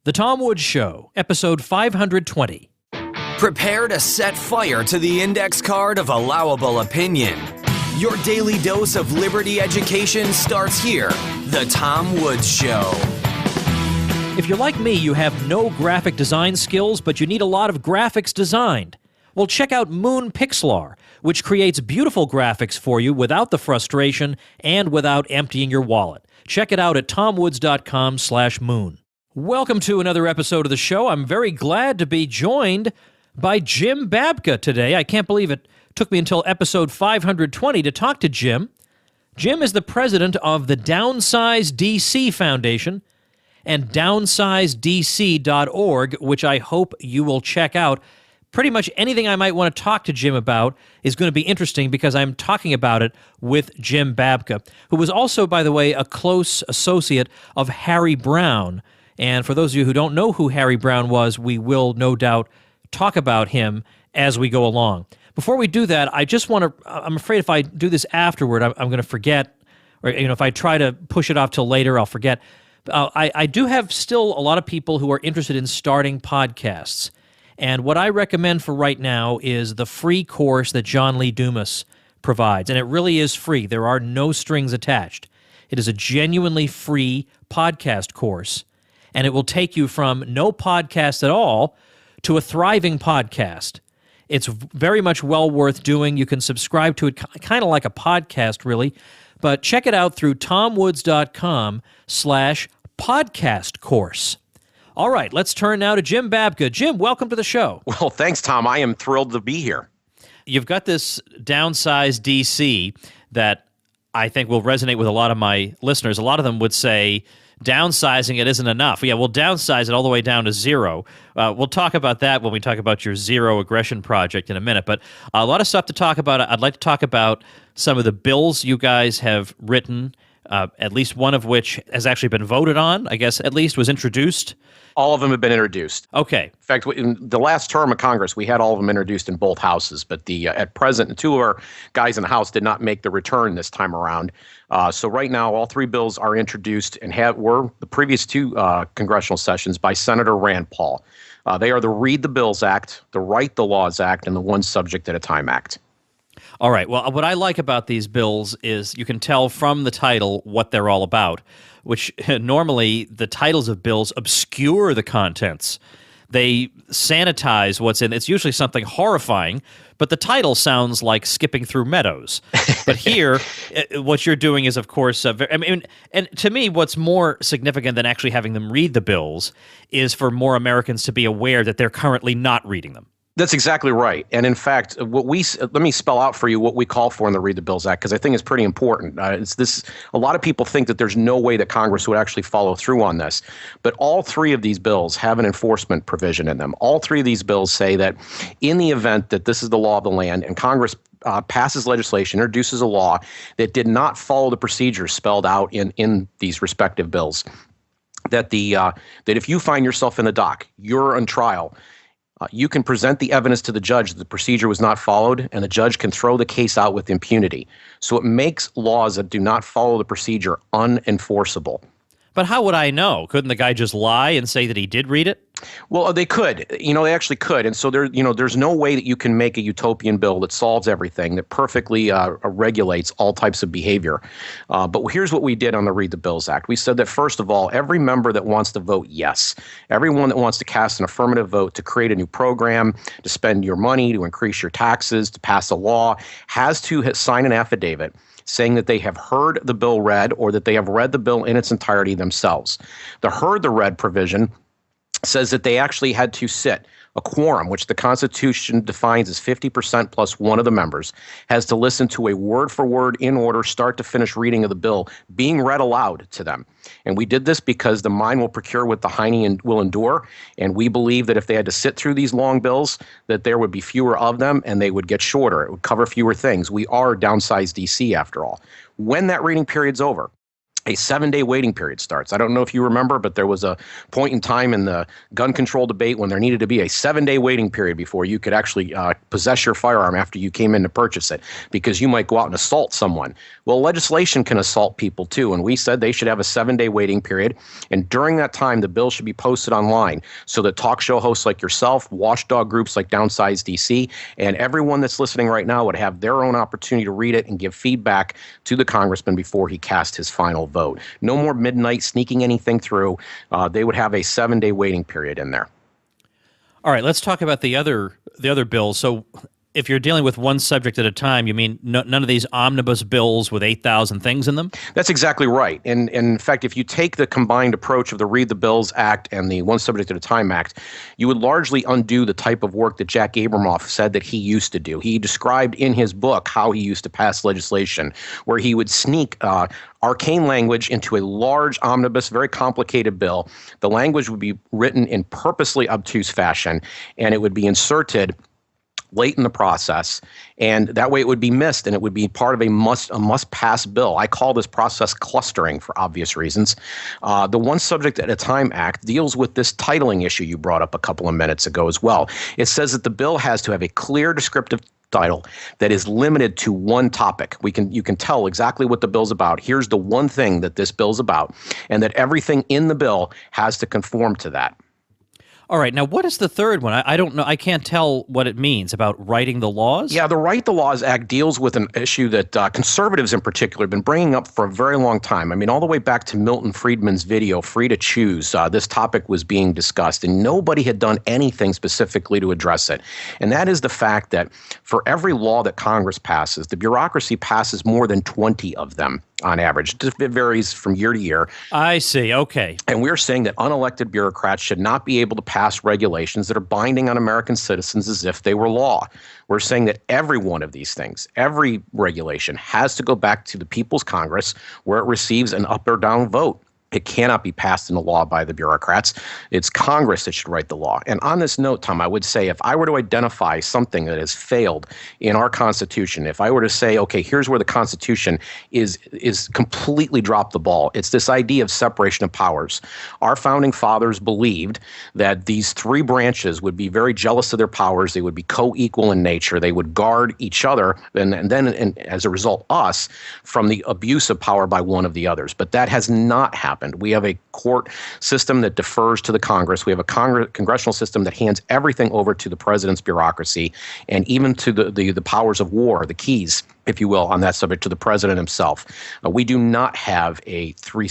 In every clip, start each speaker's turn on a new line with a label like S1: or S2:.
S1: The Tom Woods Show, episode 520.
S2: Prepare to set fire to the index card of allowable opinion. Your daily dose of liberty education starts here. The Tom Woods Show.
S1: If you're like me, you have no graphic design skills, but you need a lot of graphics designed. Well, check out Moon Pixlar, which creates beautiful graphics for you without the frustration and without emptying your wallet. Check it out at tomwoods.com/moon. Welcome to another episode of the show. I'm very glad to be joined by Jim Babka today. I can't believe it took me until episode 520 to talk to Jim. Jim is the president of the Downsize DC Foundation and downsizedc.org, which I hope you will check out. Pretty much anything I might want to talk to Jim about is going to be interesting because I'm talking about it with Jim Babka, who was also, by the way, a close associate of Harry Browne. And for those of you who don't know who Harry Browne was, we will no doubt talk about him as we go along. Before we do that, I just want to, I'm afraid if I do this afterward, I'm going to forget, or if I try to push it off till later, I'll forget. I do have still a lot of people who are interested in starting podcasts. And what I recommend for right now is the free course that John Lee Dumas provides. And it really is free. There are no strings attached. It is a genuinely free podcast course. And it will take you from no podcast at all to a thriving podcast. It's very much well worth doing. You can subscribe to it kind of like a podcast, really. But check it out through tomwoods.com/podcast course. All right, let's turn now to Jim Babka. Jim, welcome to the show.
S3: Well, thanks, Tom. I am thrilled to be here.
S1: You've got this Downsize DC that I think will resonate with a lot of my listeners. A lot of them would say, downsizing it isn't enough. Yeah, we'll downsize it all the way down to zero. We'll talk about that when we talk about your zero aggression project in a minute. But a lot of stuff to talk about. I'd like to talk about some of the bills you guys have written, at least one of which has actually been voted on, I guess at least was introduced.
S3: All of them have been introduced.
S1: Okay.
S3: In fact, in the last term of Congress, we had all of them introduced in both houses. But at present, two of our guys in the House did not make the return this time around. So right now, all three bills are introduced and were the previous two congressional sessions by Senator Rand Paul. They are the Read the Bills Act, the Write the Laws Act, and the One Subject at a Time Act.
S1: All right. Well, what I like about these bills is you can tell from the title what they're all about, which normally the titles of bills obscure the contents. They sanitize what's in. It's usually something horrifying, but the title sounds like skipping through meadows. But here, what you're doing is, of course, and to me, what's more significant than actually having them read the bills is for more Americans to be aware that they're currently not reading them.
S3: That's exactly right. And in fact, let me spell out for you what we call for in the Read the Bills Act, because I think it's pretty important. It's this. A lot of people think that there's no way that Congress would actually follow through on this. But all three of these bills have an enforcement provision in them. All three of these bills say that in the event that this is the law of the land and Congress passes legislation, introduces a law that did not follow the procedures spelled out in these respective bills, that that if you find yourself in the dock, you're on trial, you can present the evidence to the judge that the procedure was not followed, and the judge can throw the case out with impunity. So it makes laws that do not follow the procedure unenforceable.
S1: But how would I know? Couldn't the guy just lie and say that he did read it?
S3: Well, they could. They actually could. And so there's no way that you can make a utopian bill that solves everything, that perfectly regulates all types of behavior. But here's what we did on the Read the Bills Act. We said that, first of all, every member that wants to vote yes, everyone that wants to cast an affirmative vote to create a new program, to spend your money, to increase your taxes, to pass a law, has to sign an affidavit saying that they have heard the bill read or that they have read the bill in its entirety themselves. The heard the read provision says that they actually had to sit. A quorum, which the Constitution defines as 50% plus one of the members, has to listen to a word-for-word, in order, start-to-finish reading of the bill being read aloud to them. And we did this because the mind will procure what the hiney will endure, and we believe that if they had to sit through these long bills, that there would be fewer of them and they would get shorter. It would cover fewer things. We are downsized DC, after all. When that reading period's over, a 7-day waiting period starts. I don't know if you remember, but there was a point in time in the gun control debate when there needed to be a 7-day waiting period before you could actually possess your firearm after you came in to purchase it, because you might go out and assault someone. Well, legislation can assault people too, and we said they should have a 7-day waiting period, and during that time, the bill should be posted online so that talk show hosts like yourself, watchdog groups like Downsize DC, and everyone that's listening right now would have their own opportunity to read it and give feedback to the congressman before he cast his final vote. No more midnight sneaking anything through. They would have a 7-day waiting period in there.
S1: All right, let's talk about the other bills. So if you're dealing with one subject at a time, you mean none of these omnibus bills with 8,000 things in them?
S3: That's exactly right. And in fact, if you take the combined approach of the Read the Bills Act and the One Subject at a Time Act, you would largely undo the type of work that Jack Abramoff said that he used to do. He described in his book how he used to pass legislation, where he would sneak arcane language into a large omnibus, very complicated bill. The language would be written in purposely obtuse fashion, and it would be inserted late in the process, and that way it would be missed, and it would be part of a must-pass bill. I call this process clustering for obvious reasons. The One Subject at a Time Act deals with this titling issue you brought up a couple of minutes ago as well. It says that the bill has to have a clear descriptive title that is limited to one topic. You can tell exactly what the bill's about. Here's the one thing that this bill's about, and that everything in the bill has to conform to that.
S1: All right. Now, what is the third one? I don't know. I can't tell what it means about writing the laws.
S3: Yeah, the Write the Laws Act deals with an issue that conservatives in particular have been bringing up for a very long time. I mean, all the way back to Milton Friedman's video, Free to Choose, this topic was being discussed, and nobody had done anything specifically to address it. And that is the fact that for every law that Congress passes, the bureaucracy passes more than 20 of them on average. It varies from year to year.
S1: I see. Okay.
S3: And we're saying that unelected bureaucrats should not be able to pass regulations that are binding on American citizens as if they were law. We're saying that every one of these things, every regulation, has to go back to the People's Congress, where it receives an up or down vote. It cannot be passed into law by the bureaucrats. It's Congress that should write the law. And on this note, Tom, I would say if I were to identify something that has failed in our Constitution, if I were to say, okay, here's where the Constitution is completely dropped the ball, it's this idea of separation of powers. Our founding fathers believed that these three branches would be very jealous of their powers. They would be co-equal in nature. They would guard each other, and then as a result, us, from the abuse of power by one of the others. But that has not happened. We have a court system that defers to the Congress. We have a congressional system that hands everything over to the president's bureaucracy, and even to the powers of war, the keys, if you will, on that subject, to the president himself. We do not have a three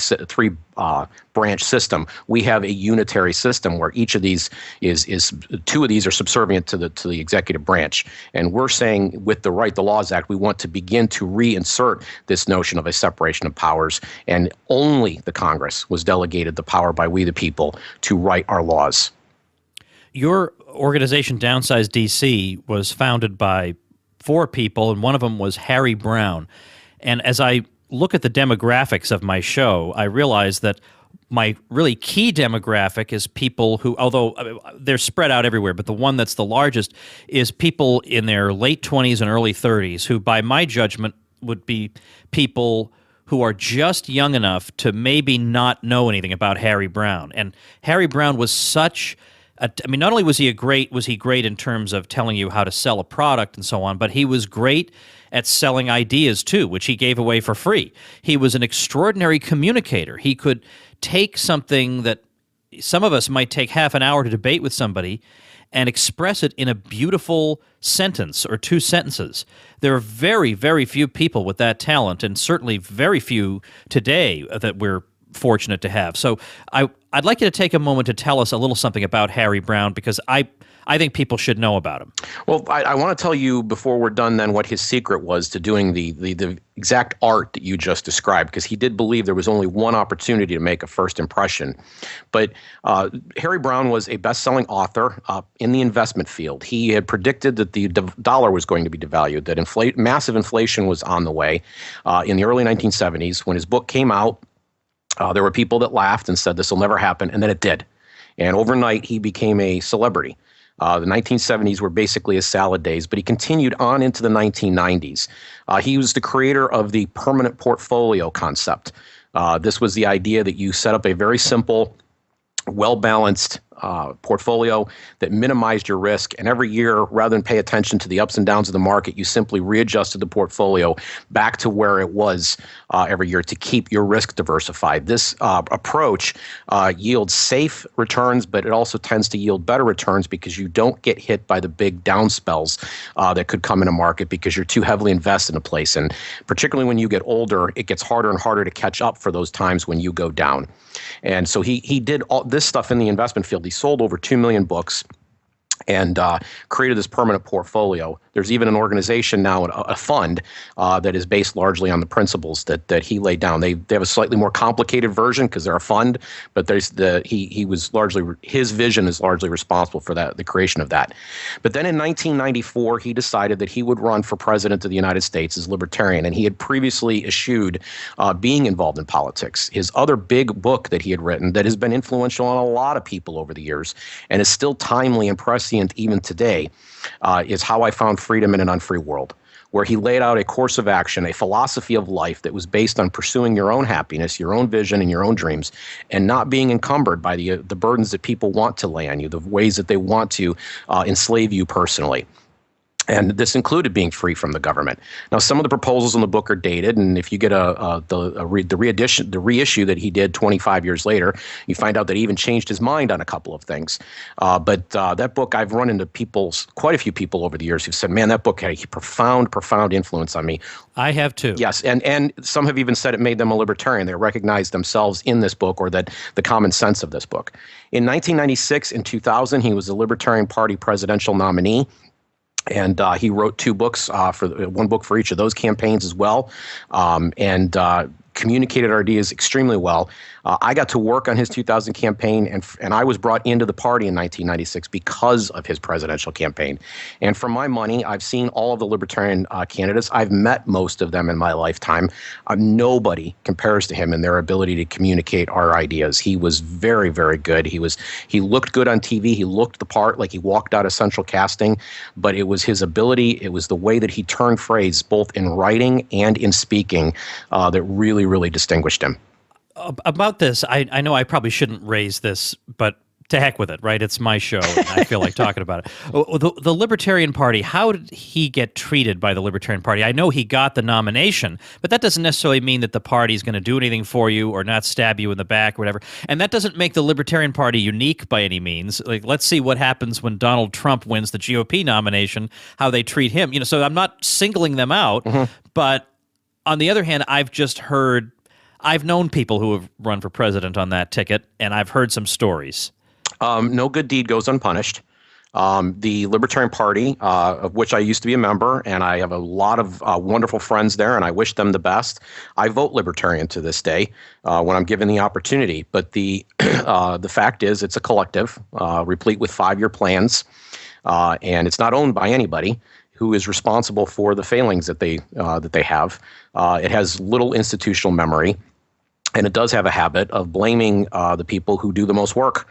S3: branch system. We have a unitary system where each of these is two of these are subservient to the executive branch. And we're saying with the Write the Laws Act, we want to begin to reinsert this notion of a separation of powers, and only the Congress was delegated the power by we the people to write our laws. Your
S1: organization, Downsize DC, was founded by 4 people, and one of them was Harry Browne. And as I look at the demographics of my show, I realize that my really key demographic is people who, although they're spread out everywhere, but the one that's the largest is people in their late 20s and early 30s, who by my judgment would be people who are just young enough to maybe not know anything about Harry Browne. And Harry Browne was such not only was he great in terms of telling you how to sell a product and so on, but he was great at selling ideas too, which he gave away for free. He was an extraordinary communicator. He could take something that some of us might take half an hour to debate with somebody and express it in a beautiful sentence or 2 sentences. There are very, very few people with that talent, and certainly very few today that we're fortunate to have. So I'd like you to take a moment to tell us a little something about Harry Browne, because I think people should know about him.
S3: Well, I want to tell you before we're done then what his secret was to doing the exact art that you just described, because he did believe there was only one opportunity to make a first impression. But Harry Browne was a best-selling author in the investment field. He had predicted that the dollar was going to be devalued, that massive inflation was on the way in the early 1970s. When his book came out, there were people that laughed and said this will never happen, and then it did. And overnight, he became a celebrity. The 1970s were basically his salad days, but he continued on into the 1990s. He was the creator of the permanent portfolio concept. This was the idea that you set up a very simple, well-balanced portfolio that minimized your risk. And every year, rather than pay attention to the ups and downs of the market, you simply readjusted the portfolio back to where it was every year to keep your risk diversified. This approach yields safe returns, but it also tends to yield better returns because you don't get hit by the big down spells that could come in a market because you're too heavily invested in a place. And particularly when you get older, it gets harder and harder to catch up for those times when you go down. And so he did all this stuff in the investment field. He sold over 2 million books and created this permanent portfolio. There's even an organization now, a fund that is based largely on the principles that he laid down. They have a slightly more complicated version because they're a fund, but he was largely, his vision is largely responsible for that, the creation of that. But then in 1994, he decided that he would run for president of the United States as libertarian, and he had previously eschewed being involved in politics. His other big book that he had written that has been influential on a lot of people over the years and is still timely and prescient even today is How I Found Freedom in an Unfree World, where he laid out a course of action, a philosophy of life that was based on pursuing your own happiness, your own vision, and your own dreams, and not being encumbered by the burdens that people want to lay on you, the ways that they want to enslave you personally. And this included being free from the government. Now, some of the proposals in the book are dated, and if you get the reissue that he did 25 years later, you find out that he even changed his mind on a couple of things. But that book, I've run into quite a few people over the years who've said, "Man, that book had a profound influence on me."
S1: I have too.
S3: Yes, and some have even said it made them a libertarian. They recognized themselves in this book, or that the common sense of this book. In 1996 and 2000, he was the Libertarian Party presidential nominee. And he wrote 2 books, one book for each of those campaigns as well, and communicated our ideas extremely well. I got to work on his 2000 campaign, and I was brought into the party in 1996 because of his presidential campaign. And for my money, I've seen all of the libertarian candidates. I've met most of them in my lifetime. Nobody compares to him in their ability to communicate our ideas. He was very, very good. He looked good on TV. He looked the part, like he walked out of central casting, but it was his ability, it was the way that he turned phrase, both in writing and in speaking, that really, really distinguished him.
S1: About this, I know I probably shouldn't raise this, but to heck with it, right? It's my show, and I feel like talking about it. The Libertarian Party, how did he get treated by the Libertarian Party? I know he got the nomination, but that doesn't necessarily mean that the party's going to do anything for you or not stab you in the back or whatever. And that doesn't make the Libertarian Party unique by any means. Like, let's see what happens when Donald Trump wins the GOP nomination, how they treat him. So I'm not singling them out, but on the other hand, I've known people who have run for president on that ticket, and I've heard some stories.
S3: No good deed goes unpunished. The Libertarian Party, of which I used to be a member, and I have a lot of wonderful friends there, and I wish them the best. I vote Libertarian to this day when I'm given the opportunity. But the fact is, it's a collective, replete with 5-year plans, and it's not owned by anybody who is responsible for the failings that they have. It has little institutional memory, and it does have a habit of blaming the people who do the most work.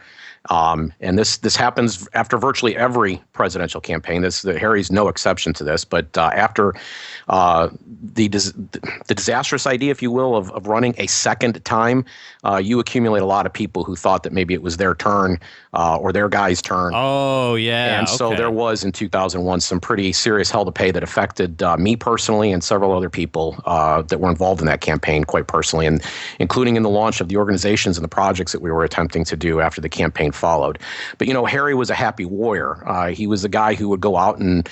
S3: And this happens after virtually every presidential campaign. Harry's no exception to this. But after the disastrous idea, if you will, of running a second time, you accumulate a lot of people who thought that maybe it was their turn or their guy's turn.
S1: Oh, yeah.
S3: And so there was in 2001 some pretty serious hell to pay that affected me personally and several other people that were involved in that campaign quite personally, and including in the launch of the organizations and the projects that we were attempting to do after the campaign followed. But, Harry was a happy warrior. He was the guy who would go out and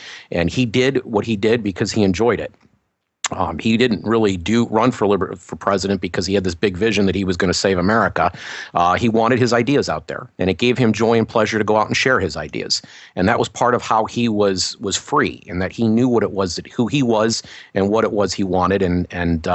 S3: he did what he did because he enjoyed it. He didn't really run for president because he had this big vision that he was going to save America. He wanted his ideas out there, and it gave him joy and pleasure to go out and share his ideas. And that was part of how he was free, and that he knew what it was, who he was, and what it was he wanted, and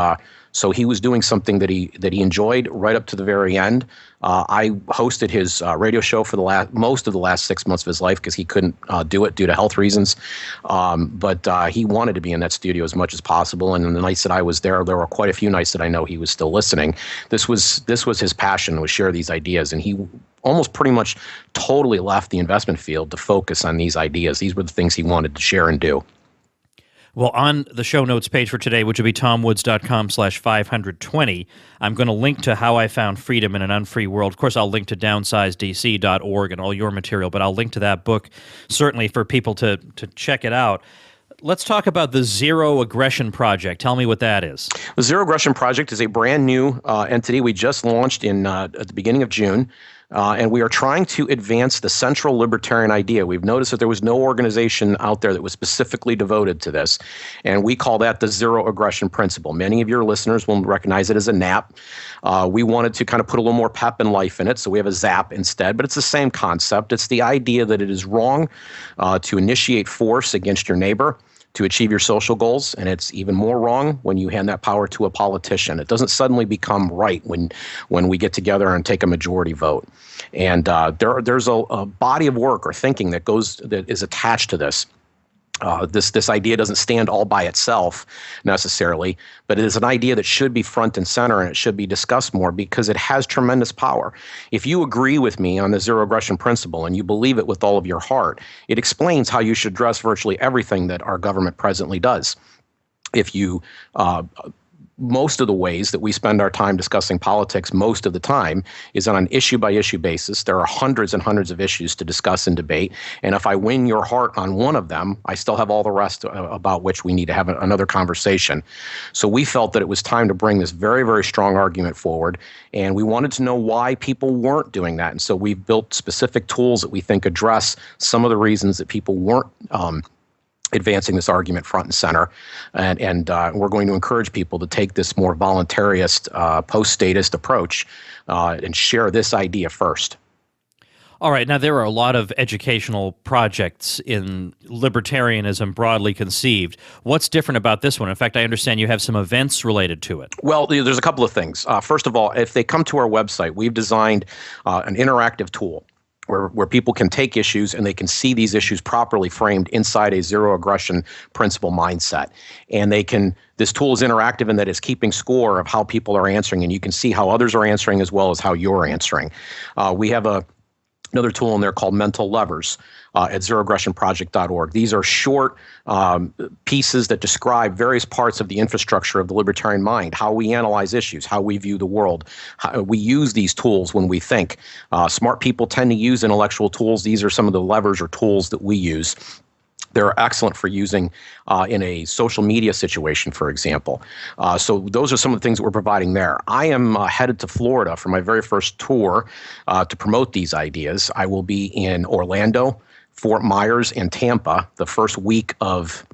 S3: so he was doing something that he enjoyed right up to the very end. I hosted his radio show for most of the last 6 months of his life because he couldn't do it due to health reasons. But he wanted to be in that studio as much as possible. And in the nights that I was there were quite a few nights that I know he was still listening. This was his passion, was share these ideas, and he almost pretty much totally left the investment field to focus on these ideas. These were the things he wanted to share and do.
S1: Well, on the show notes page for today, which will be tomwoods.com/520, I'm going to link to How I Found Freedom in an Unfree World. Of course, I'll link to downsizedc.org and all your material, but I'll link to that book certainly for people to check it out. Let's talk about the Zero Aggression Project. Tell me what that is.
S3: The Zero Aggression Project is a brand new entity we just launched at the beginning of June. And we are trying to advance the central libertarian idea. We've noticed that there was no organization out there that was specifically devoted to this. And we call that the Zero Aggression Principle. Many of your listeners will recognize it as a NAP. We wanted to kind of put a little more pep and life in it, so we have a ZAP instead. But it's the same concept. It's the idea that it is wrong to initiate force against your neighbor to achieve your social goals, and it's even more wrong when you hand that power to a politician. It doesn't suddenly become right when we get together and take a majority vote. And there's a body of work or thinking that is attached to this. This idea doesn't stand all by itself necessarily, but it is an idea that should be front and center, and it should be discussed more because it has tremendous power. If you agree with me on the Zero Aggression Principle and you believe it with all of your heart, it explains how you should address virtually everything that our government presently does. If you most of the ways that we spend our time discussing politics most of the time is on an issue-by-issue basis. There are hundreds and hundreds of issues to discuss and debate. And if I win your heart on one of them, I still have all the rest about which we need to have another conversation. So we felt that it was time to bring this very, very strong argument forward. And we wanted to know why people weren't doing that. And so we've built specific tools that we think address some of the reasons that people weren't advancing this argument front and center, and we're going to encourage people to take this more voluntarist, post-statist approach and share this idea first.
S1: All right. Now, there are a lot of educational projects in libertarianism broadly conceived. What's different about this one? In fact, I understand you have some events related to it.
S3: Well, there's a couple of things. First of all, if they come to our website, we've designed an interactive tool where people can take issues and they can see these issues properly framed inside a zero aggression principle mindset. And this tool is interactive in that it's keeping score of how people are answering, and you can see how others are answering as well as how you're answering. We have another tool in there called Mental Levers at zeroaggressionproject.org. These are short pieces that describe various parts of the infrastructure of the libertarian mind, how we analyze issues, how we view the world. How we use these tools when we think. Smart people tend to use intellectual tools. These are some of the levers or tools that we use. They're excellent for using in a social media situation, for example. So those are some of the things that we're providing there. I am headed to Florida for my very first tour to promote these ideas. I will be in Orlando, Fort Myers, and Tampa the first week of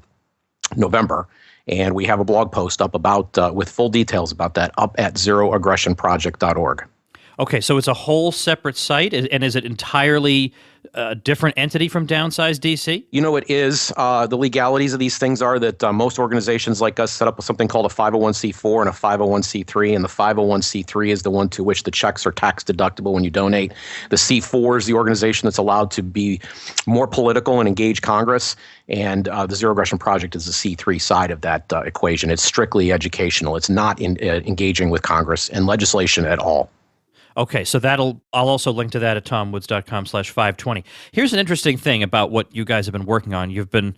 S3: November. And we have a blog post up about with full details about that up at zeroaggressionproject.org.
S1: Okay, so it's a whole separate site, and is it entirely a different entity from Downsize DC?
S3: You know, it is. The legalities of these things are that most organizations like us set up something called a 501c4 and a 501c3, and the 501c3 is the one to which the checks are tax deductible when you donate. The C4 is the organization that's allowed to be more political and engage Congress, and the Zero Aggression Project is the C3 side of that equation. It's strictly educational. It's not engaging with Congress and legislation at all.
S1: Okay, so I'll also link to that at tomwoods.com/520. Here's an interesting thing about what you guys have been working on. You've been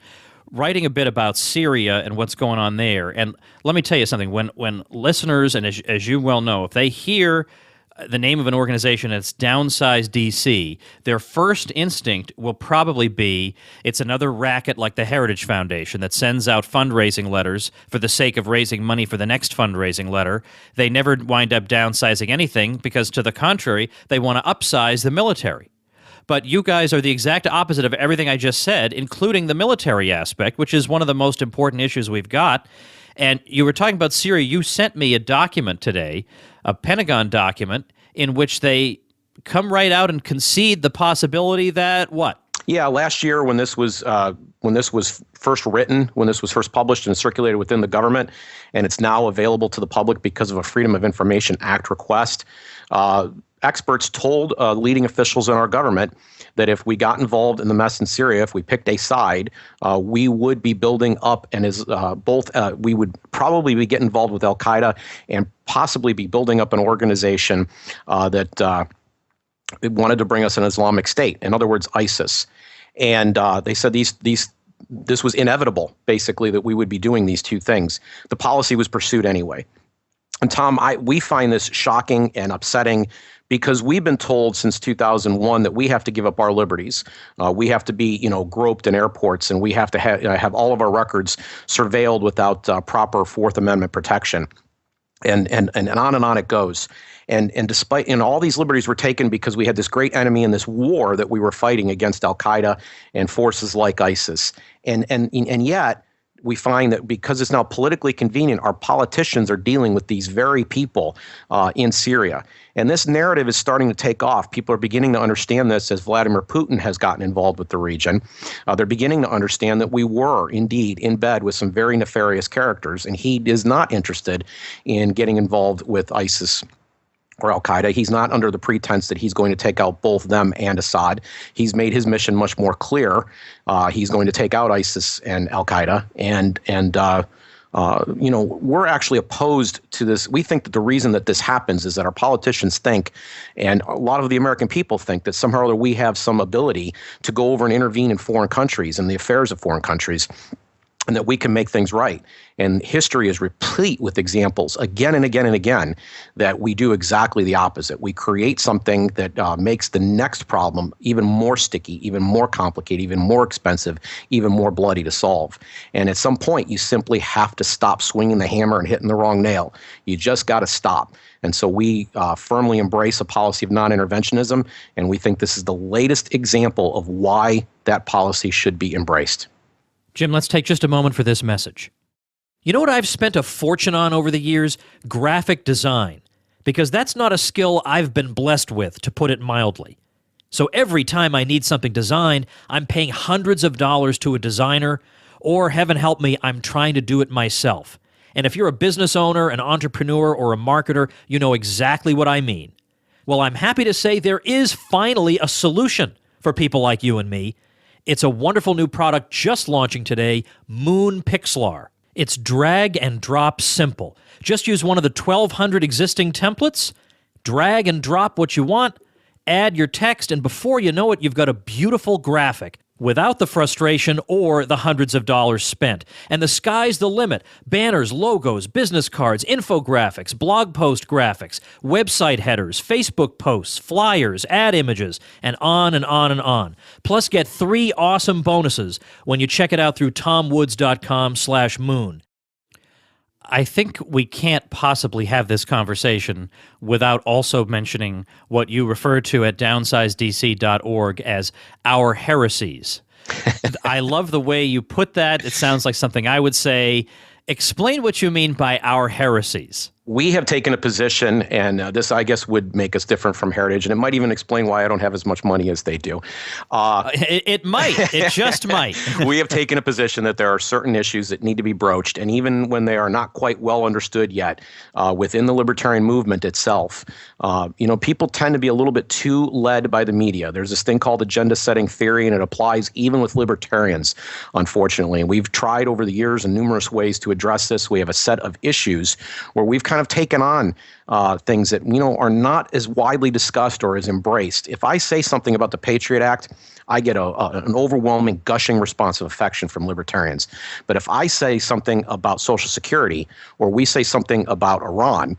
S1: writing a bit about Syria and what's going on there. And let me tell you something. When listeners, and as you well know, if they hear the name of an organization that's Downsize DC, their first instinct will probably be it's another racket like the Heritage Foundation that sends out fundraising letters for the sake of raising money for the next fundraising letter. They never wind up downsizing anything because, to the contrary, they want to upsize the military. But you guys are the exact opposite of everything I just said, including the military aspect, which is one of the most important issues we've got. And you were talking about Syria. You sent me a document today, a Pentagon document, in which they come right out and concede the possibility that what?
S3: Yeah, last year when this was first written, when this was first published and circulated within the government, and it's now available to the public because of a Freedom of Information Act request, experts told leading officials in our government that if we got involved in the mess in Syria, if we picked a side, we would be building up we would probably be getting involved with Al-Qaeda and possibly be building up an organization that wanted to bring us an Islamic State. In other words, ISIS. And they said these this was inevitable, basically, that we would be doing these two things. The policy was pursued anyway. And Tom, we find this shocking and upsetting because we've been told since 2001 that we have to give up our liberties. We have to be, groped in airports, and we have to have all of our records surveilled without proper Fourth Amendment protection. And on it goes. And despite, all these liberties were taken because we had this great enemy in this war that we were fighting against Al-Qaeda and forces like ISIS. And yet we find that because it's now politically convenient, our politicians are dealing with these very people in Syria. And this narrative is starting to take off. People are beginning to understand this as Vladimir Putin has gotten involved with the region. They're beginning to understand that we were indeed in bed with some very nefarious characters, and he is not interested in getting involved with ISIS or Al-Qaeda. He's not under the pretense that he's going to take out both them and Assad. He's made his mission much more clear. He's going to take out ISIS and Al-Qaeda, and we're actually opposed to this. We think that the reason that this happens is that our politicians think, and a lot of the American people think, that somehow or other we have some ability to go over and intervene in foreign countries and the affairs of foreign countries, and that we can make things right. And history is replete with examples again and again and again that we do exactly the opposite. We create something that makes the next problem even more sticky, even more complicated, even more expensive, even more bloody to solve. And at some point, you simply have to stop swinging the hammer and hitting the wrong nail. You just got to stop. And so we firmly embrace a policy of non-interventionism, and we think this is the latest example of why that policy should be embraced.
S1: Jim, let's take just a moment for this message. You know what I've spent a fortune on over the years? Graphic design. Because that's not a skill I've been blessed with, to put it mildly. So every time I need something designed, I'm paying hundreds of dollars to a designer, or heaven help me, I'm trying to do it myself. And if you're a business owner, an entrepreneur, or a marketer, you know exactly what I mean. Well, I'm happy to say there is finally a solution for people like you and me. It's a wonderful new product just launching today, Moon Pixlar. It's drag and drop simple. Just use one of the 1,200 existing templates, drag and drop what you want, add your text, and before you know it, you've got a beautiful graphic without the frustration or the hundreds of dollars spent. And the sky's the limit. Banners, logos, business cards, infographics, blog post graphics, website headers, Facebook posts, flyers, ad images, and on and on and on. Plus, get 3 awesome bonuses when you check it out through tomwoods.com/moon. I think we can't possibly have this conversation without also mentioning what you refer to at downsizedc.org as our heresies. I love the way you put that. It sounds like something I would say. Explain what you mean by our heresies.
S3: We have taken a position, and this, I guess, would make us different from Heritage, and it might even explain why I don't have as much money as they do.
S1: It might. It just might.
S3: We have taken a position that there are certain issues that need to be broached, and even when they are not quite well understood yet within the libertarian movement itself, people tend to be a little bit too led by the media. There's this thing called agenda-setting theory, and it applies even with libertarians, unfortunately. And we've tried over the years in numerous ways to address this. We have a set of issues where we've kind of taken on things that are not as widely discussed or as embraced. If I say something about the Patriot Act, I get an overwhelming, gushing response of affection from libertarians. But if I say something about Social Security, or we say something about Iran,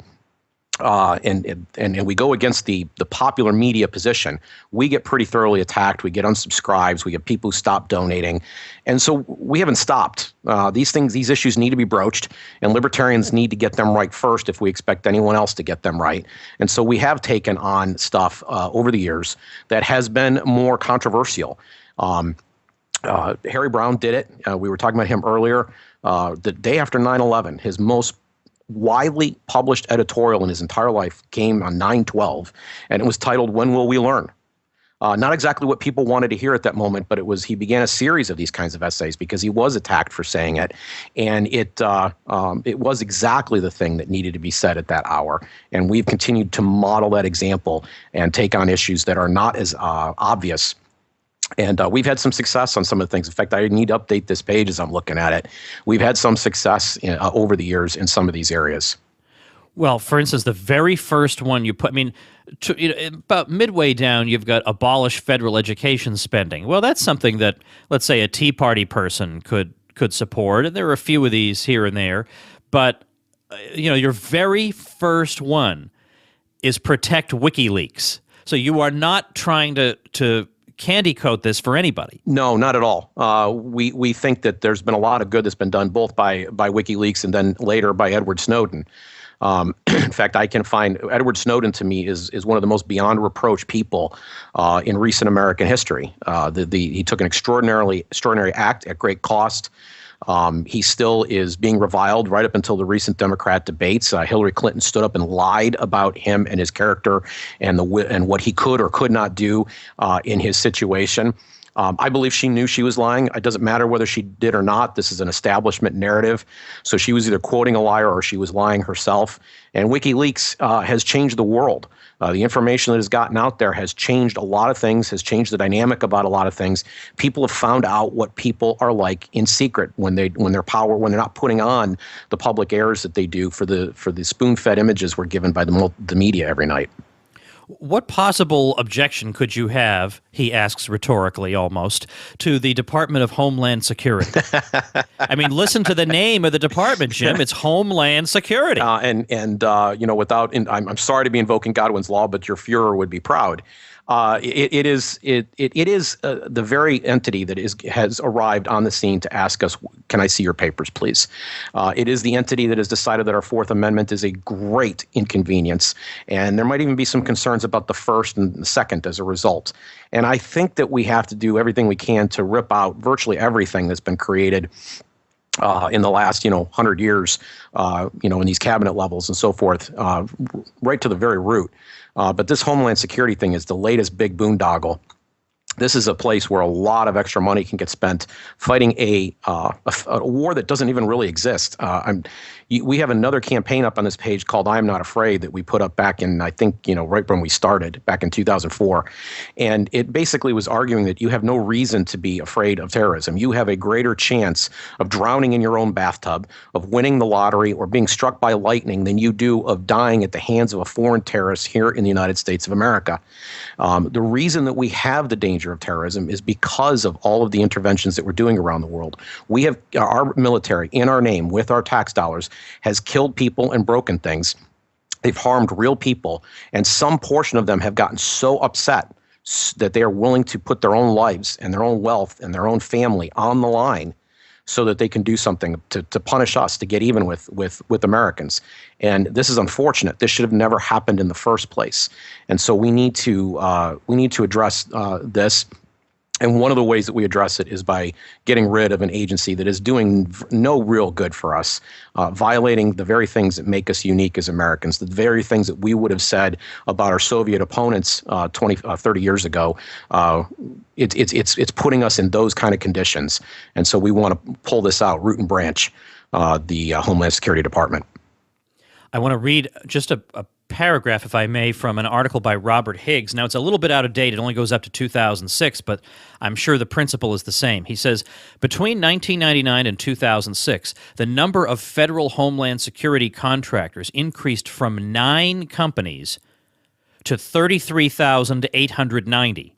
S3: and we go against the popular media position, we get pretty thoroughly attacked. We get unsubscribes. We get people who stop donating. And so we haven't stopped. These issues need to be broached, and libertarians need to get them right first if we expect anyone else to get them right. And so we have taken on stuff over the years that has been more controversial. Harry Browne did it. We were talking about him earlier. The day after 9/11, his most widely published editorial in his entire life came on 9/12, and it was titled, "When Will We Learn?" Not exactly what people wanted to hear at that moment, but he began a series of these kinds of essays because he was attacked for saying it, and it was exactly the thing that needed to be said at that hour. And we've continued to model that example and take on issues that are not as obvious. And we've had some success on some of the things. In fact, I need to update this page as I'm looking at it. We've had some success over the years in some of these areas.
S1: Well, for instance, the very first one you put, I mean, about midway down, you've got abolish federal education spending. Well, that's something that, let's say, a Tea Party person could support, and there are a few of these here and there. But, your very first one is protect WikiLeaks. So you are not trying to candy coat this for anybody.
S3: No, not at all. We think that there's been a lot of good that's been done both by WikiLeaks and then later by Edward Snowden. In fact, I can find Edward Snowden to me is one of the most beyond reproach people in recent American history. He took an extraordinary act at great cost. He still is being reviled right up until the recent Democrat debates. Hillary Clinton stood up and lied about him and his character and what he could or could not do in his situation. I believe she knew she was lying. It doesn't matter whether she did or not. This is an establishment narrative. So she was either quoting a liar or she was lying herself. And WikiLeaks has changed the world. The information that has gotten out there has changed a lot of things, has changed the dynamic about a lot of things. People have found out what people are like in secret when they're not putting on the public airs that they do for the spoon-fed images we're given by the media every night.
S1: What possible objection could you have, he asks rhetorically almost, to the Department of Homeland Security? I mean, listen to the name of the department, Jim. It's Homeland Security. I'm sorry to be invoking Godwin's law, but your Fuhrer would be proud. It is the very entity that has arrived on the scene to ask us, can I see your papers, please? It is the entity that has decided that our Fourth Amendment is a great inconvenience, and there might even be some concerns about the First and the Second as a result. And I think that we have to do everything we can to rip out virtually everything that's been created in the last, 100 years, in these cabinet levels and so forth, right to the very root. But this Homeland Security thing is the latest big boondoggle. This is a place where a lot of extra money can get spent fighting a war that doesn't even really exist. We have another campaign up on this page called "I'm Not Afraid" that we put up back in, I think, right when we started back in 2004, and it basically was arguing that you have no reason to be afraid of terrorism. You have a greater chance of drowning in your own bathtub, of winning the lottery, or being struck by lightning than you do of dying at the hands of a foreign terrorist here in the United States of America. The reason that we have the danger of terrorism is because of all of the interventions that we're doing around the world. We have our military, in our name, with our tax dollars, has killed people and broken things. They've harmed real people, and some portion of them have gotten so upset that they are willing to put their own lives and their own wealth and their own family on the line so that they can do something to punish us, to get even with Americans. And this is unfortunate. This should have never happened in the first place. And so we need to address this. And one of the ways that we address it is by getting rid of an agency that is doing no real good for us, violating the very things that make us unique as Americans, the very things that we would have said about our Soviet opponents 30 years ago. It's putting us in those kind of conditions. And so we want to pull this out, root and branch, the Homeland Security Department. I want to read just a paragraph, if I may, from an article by Robert Higgs. Now, it's a little bit out of date. It only goes up to 2006, but I'm sure the principle is the same. He says, between 1999 and 2006, the number of federal Homeland Security contractors increased from 9 companies to 33,890.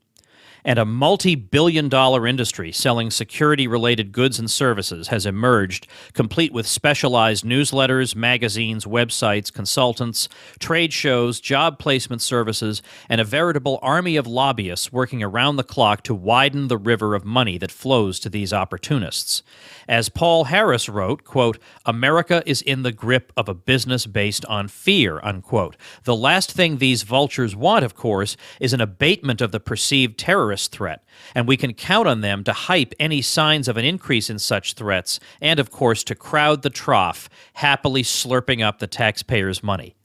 S1: And a multi-billion-dollar industry selling security-related goods and services has emerged, complete with specialized newsletters, magazines, websites, consultants, trade shows, job placement services, and a veritable army of lobbyists working around the clock to widen the river of money that flows to these opportunists. As Paul Harris wrote, quote, "America is in the grip of a business based on fear," unquote. The last thing these vultures want, of course, is an abatement of the perceived terrorist threat, and we can count on them to hype any signs of an increase in such threats and, of course, to crowd the trough, happily slurping up the taxpayers' money.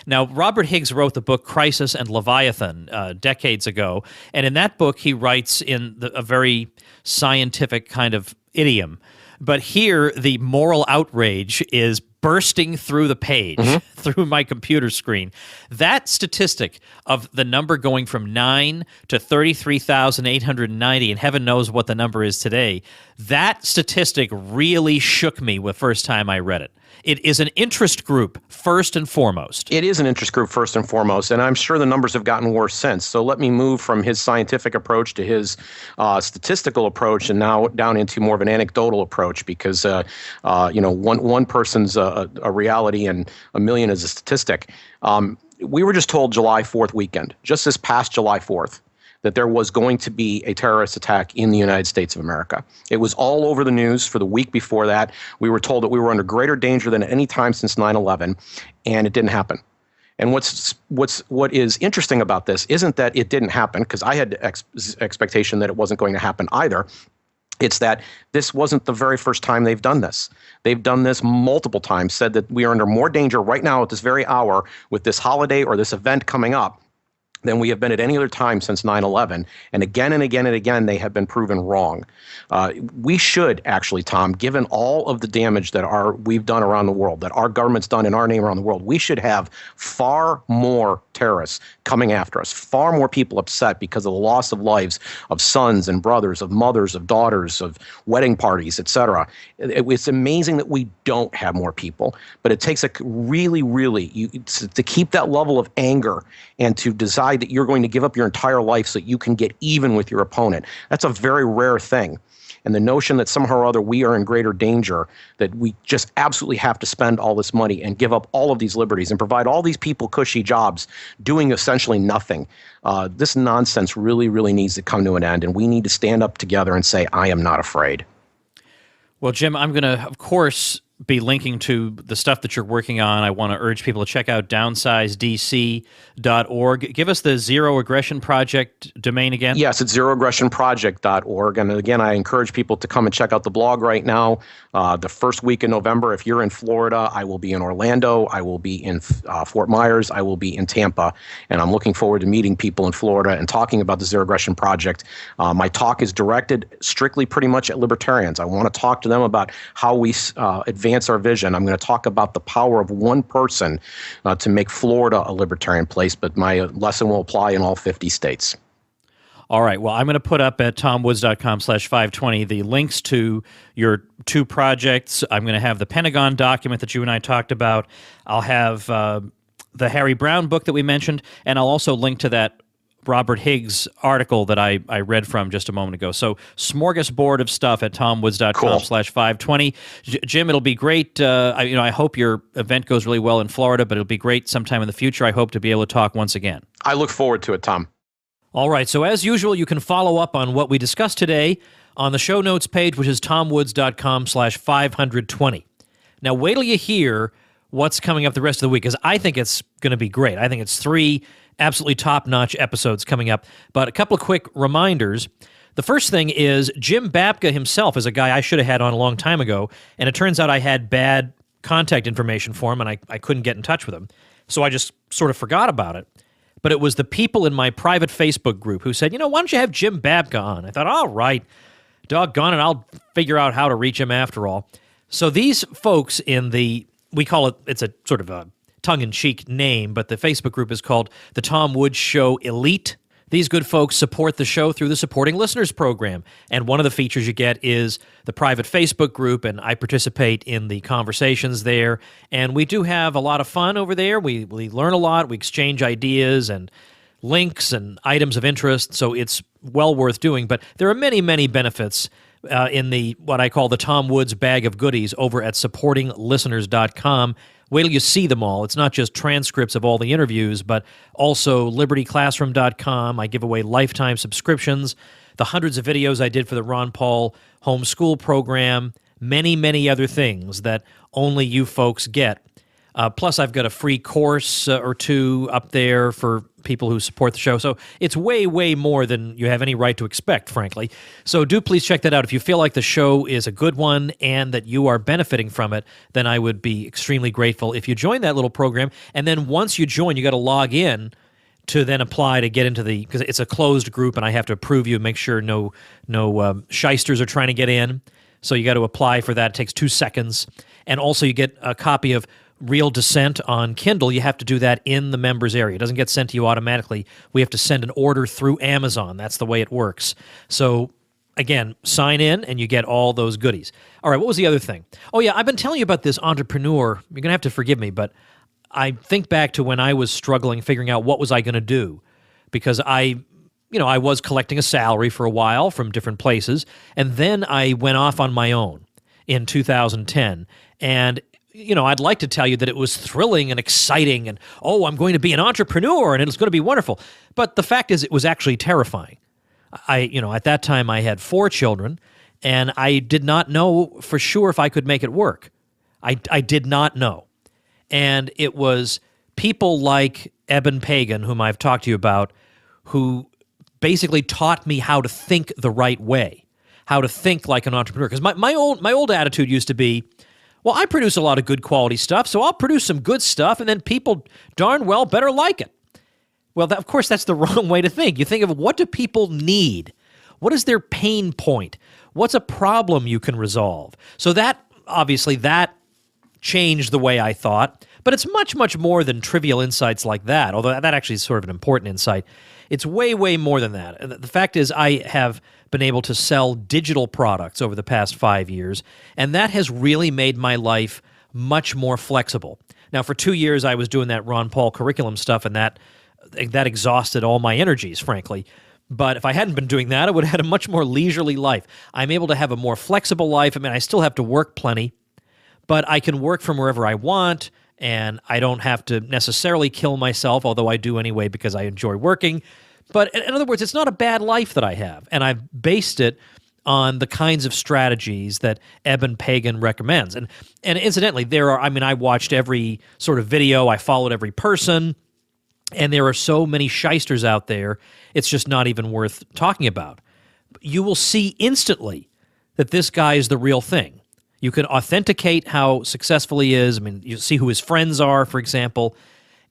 S1: Now, Robert Higgs wrote the book Crisis and Leviathan decades ago, and in that book he writes in a very scientific kind of idiom. But here, the moral outrage is bursting through the page, through my computer screen. That statistic of the number going from 9 to 33,890, and heaven knows what the number is today, that statistic really shook me the first time I read it. It is an interest group, first and foremost.
S3: It is an interest group first and foremost, and I'm sure the numbers have gotten worse since. So let me move from his scientific approach to his statistical approach, and now down into more of an anecdotal approach, because one person's a reality and a million is a statistic. We were just told July 4th weekend, just this past July 4th, that there was going to be a terrorist attack in the United States of America. It was all over the news for the week before that. We were told that we were under greater danger than at any time since 9/11, and it didn't happen. And what is interesting about this isn't that it didn't happen, because I had expectation that it wasn't going to happen either. It's that this wasn't the very first time they've done this. They've done this multiple times, said that we are under more danger right now at this very hour with this holiday or this event coming up than we have been at any other time since 9/11. And again and again and again, they have been proven wrong. We should actually, Tom, given all of the damage that we've done around the world, that our government's done in our name around the world, we should have far more terrorists coming after us, far more people upset because of the loss of lives of sons and brothers, of mothers, of daughters, of wedding parties, etc. It's amazing that we don't have more people, but it takes to keep that level of anger and to decide that you're going to give up your entire life so that you can get even with your opponent. That's a very rare thing. And the notion that somehow or other we are in greater danger, that we just absolutely have to spend all this money and give up all of these liberties and provide all these people cushy jobs doing essentially nothing. This nonsense really, really needs to come to an end, and we need to stand up together and say, I am not afraid.
S1: Well, Jim, I'm going to, of course, be linking to the stuff that you're working on. I want to urge people to check out downsizedc.org. Give us the Zero Aggression Project domain again.
S3: Yes, it's zeroaggressionproject.org. And again, I encourage people to come and check out the blog right now. The first week in November, if you're in Florida, I will be in Orlando. I will be in Fort Myers. I will be in Tampa. And I'm looking forward to meeting people in Florida and talking about the Zero Aggression Project. My talk is directed strictly pretty much at libertarians. I want to talk to them about how we advance our vision. I'm going to talk about the power of one person to make Florida a libertarian place, but my lesson will apply in all 50 states.
S1: All right. Well, I'm going to put up at tomwoods.com/520 the links to your two projects. I'm going to have the Pentagon document that you and I talked about. I'll have the Harry Browne book that we mentioned, and I'll also link to that Robert Higgs article that I read from just a moment ago. So smorgasbord of stuff at tomwoods.com/520. Jim, it'll be great. I hope your event goes really well in Florida, but it'll be great sometime in the future. I hope to be able to talk once again.
S3: I look forward to it, Tom.
S1: All right. So as usual, you can follow up on what we discussed today on the show notes page, which is tomwoods.com/520. Now, wait till you hear what's coming up the rest of the week, because I think it's going to be great. I think it's 3 absolutely top-notch episodes coming up. But a couple of quick reminders. The first thing is Jim Babka himself is a guy I should have had on a long time ago, and it turns out I had bad contact information for him, and I couldn't get in touch with him. So I just sort of forgot about it. But it was the people in my private Facebook group who said, why don't you have Jim Babka on? I thought, all right, doggone it, I'll figure out how to reach him after all. So these folks in we call it's a sort of a tongue-in-cheek name, but the Facebook group is called The Tom Woods Show Elite. These good folks support the show through the Supporting Listeners program, and one of the features you get is the private Facebook group, and I participate in the conversations there, and we do have a lot of fun over there. We learn a lot, we exchange ideas and links and items of interest, so it's well worth doing, but there are many, many benefits in what I call the Tom Woods bag of goodies over at supportinglisteners.com. Wait till you see them all. It's not just transcripts of all the interviews, but also libertyclassroom.com. I give away lifetime subscriptions, the hundreds of videos I did for the Ron Paul homeschool program, many, many other things that only you folks get. Plus, I've got a free course or two up there for people who support the show. So it's way, way more than you have any right to expect, frankly. So do please check that out. If you feel like the show is a good one and that you are benefiting from it, then I would be extremely grateful if you join that little program. And then once you join, you got to log in to then apply to get into because it's a closed group and I have to approve you, make sure no shysters are trying to get in. So you got to apply for that. It takes 2 seconds. And also you get a copy of Real Dissent on Kindle. You have to do that in the members area. It doesn't get sent to you automatically. We have to send an order through Amazon. That's the way it works. So again, sign in and you get all those goodies. All right, what was the other thing? Oh, yeah, I've been telling you about this entrepreneur. You're going to have to forgive me, but I think back to when I was struggling, figuring out what was I going to do, because I was collecting a salary for a while from different places, and then I went off on my own in 2010. And, I'd like to tell you that it was thrilling and exciting and, I'm going to be an entrepreneur and it's going to be wonderful. But the fact is, it was actually terrifying. At that time I had 4 children, and I did not know for sure if I could make it work. I did not know. And it was people like Eben Pagan, whom I've talked to you about, who basically taught me how to think the right way, how to think like an entrepreneur. Because my old attitude used to be, well, I produce a lot of good quality stuff, so I'll produce some good stuff, and then people darn well better like it. Well, of course, that's the wrong way to think. You think of, what do people need? What is their pain point? What's a problem you can resolve? So that changed the way I thought. But it's much, much more than trivial insights like that, although that actually is sort of an important insight. It's way, way more than that. The fact is, I have been able to sell digital products over the past 5 years, and that has really made my life much more flexible. Now, for 2 years, I was doing that Ron Paul curriculum stuff, and that exhausted all my energies, frankly. But if I hadn't been doing that, I would have had a much more leisurely life. I'm able to have a more flexible life. I mean, I still have to work plenty, but I can work from wherever I want, and I don't have to necessarily kill myself, although I do anyway because I enjoy working. But in other words, it's not a bad life that I have, and I've based it on the kinds of strategies that Eben Pagan recommends. And incidentally, I watched every sort of video, I followed every person, and there are so many shysters out there, it's just not even worth talking about. You will see instantly that this guy is the real thing. You can authenticate how successful he is. I mean, you see who his friends are, for example,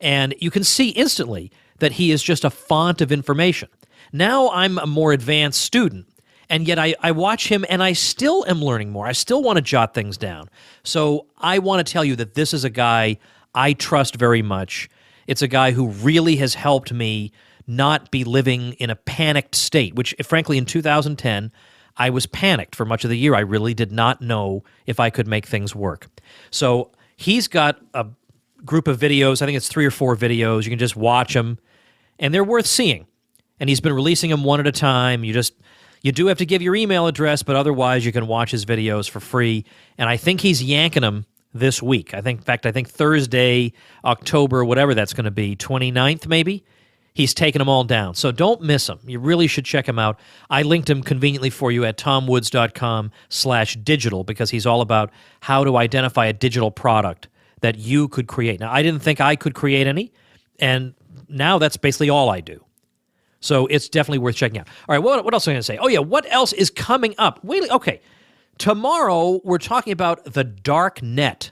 S1: and you can see instantly that he is just a font of information. Now I'm a more advanced student, and yet I watch him and I still am learning more. I still want to jot things down. So I want to tell you that this is a guy I trust very much. It's a guy who really has helped me not be living in a panicked state, which, frankly, in 2010, I was panicked for much of the year. I really did not know if I could make things work. So he's got a group of videos. I think it's 3 or 4 videos. You can just watch them, and they're worth seeing. And he's been releasing them one at a time. You do have to give your email address, but otherwise you can watch his videos for free. And I think he's yanking them this week. I think Thursday, October, whatever that's going to be, 29th maybe, he's taking them all down. So don't miss him. You really should check him out. I linked him conveniently for you at tomwoods.com/digital because he's all about how to identify a digital product that you could create. Now, I didn't think I could create any, and now that's basically all I do. So it's definitely worth checking out. All right, what else am I going to say? Oh, yeah, what else is coming up? Okay. Tomorrow, we're talking about the dark net.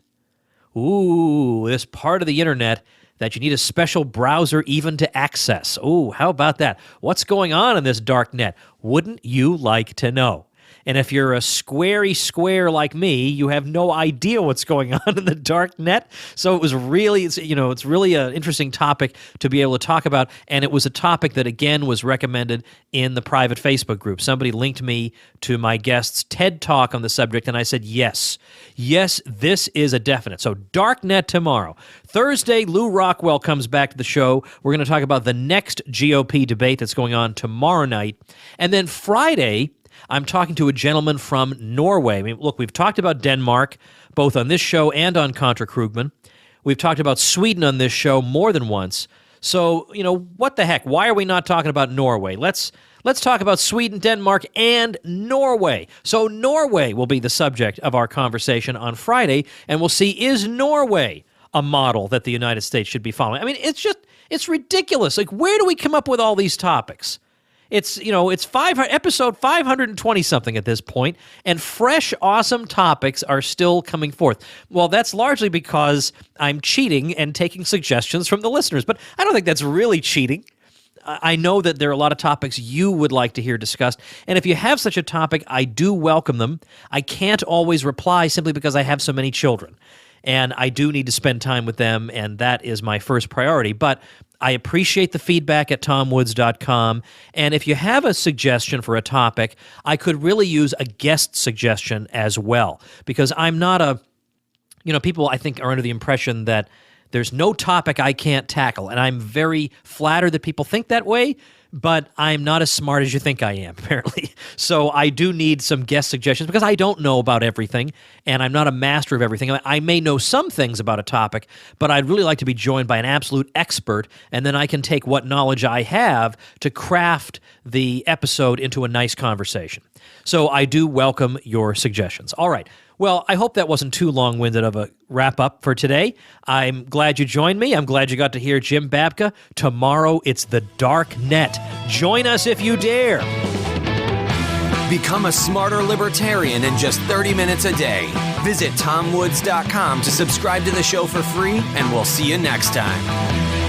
S1: Ooh, this part of the internet that you need a special browser even to access. Ooh, how about that? What's going on in this dark net? Wouldn't you like to know? And if you're a squarey square like me, you have no idea what's going on in the dark net. So it was really, it's really an interesting topic to be able to talk about. And it was a topic that, again, was recommended in the private Facebook group. Somebody linked me to my guest's TED Talk on the subject, and I said, yes, this is a definite. So dark net tomorrow. Thursday, Lou Rockwell comes back to the show. We're going to talk about the next GOP debate that's going on tomorrow night. And then Friday, I'm talking to a gentleman from Norway. I mean, look, we've talked about Denmark, both on this show and on Contra Krugman. We've talked about Sweden on this show more than once. So, what the heck? Why are we not talking about Norway? Let's talk about Sweden, Denmark, and Norway. So Norway will be the subject of our conversation on Friday, and we'll see, is Norway a model that the United States should be following? I mean, it's ridiculous. Like, where do we come up with all these topics? It's episode 520 something at this point, and fresh, awesome topics are still coming forth. Well, that's largely because I'm cheating and taking suggestions from the listeners, but I don't think that's really cheating. I know that there are a lot of topics you would like to hear discussed, and if you have such a topic, I do welcome them. I can't always reply simply because I have so many children, and I do need to spend time with them, and that is my first priority. But I appreciate the feedback at tomwoods.com. And if you have a suggestion for a topic, I could really use a guest suggestion as well, because I'm not a, people I think are under the impression that there's no topic I can't tackle. And I'm very flattered that people think that way, but I'm not as smart as you think I am, apparently. So I do need some guest suggestions because I don't know about everything, and I'm not a master of everything. I may know some things about a topic, but I'd really like to be joined by an absolute expert, and then I can take what knowledge I have to craft the episode into a nice conversation. So I do welcome your suggestions. All right. Well, I hope that wasn't too long-winded of a wrap-up for today. I'm glad you joined me. I'm glad you got to hear Jim Babka. Tomorrow, it's The Dark Net. Join us if you dare.
S2: Become a smarter libertarian in just 30 minutes a day. Visit tomwoods.com to subscribe to the show for free, and we'll see you next time.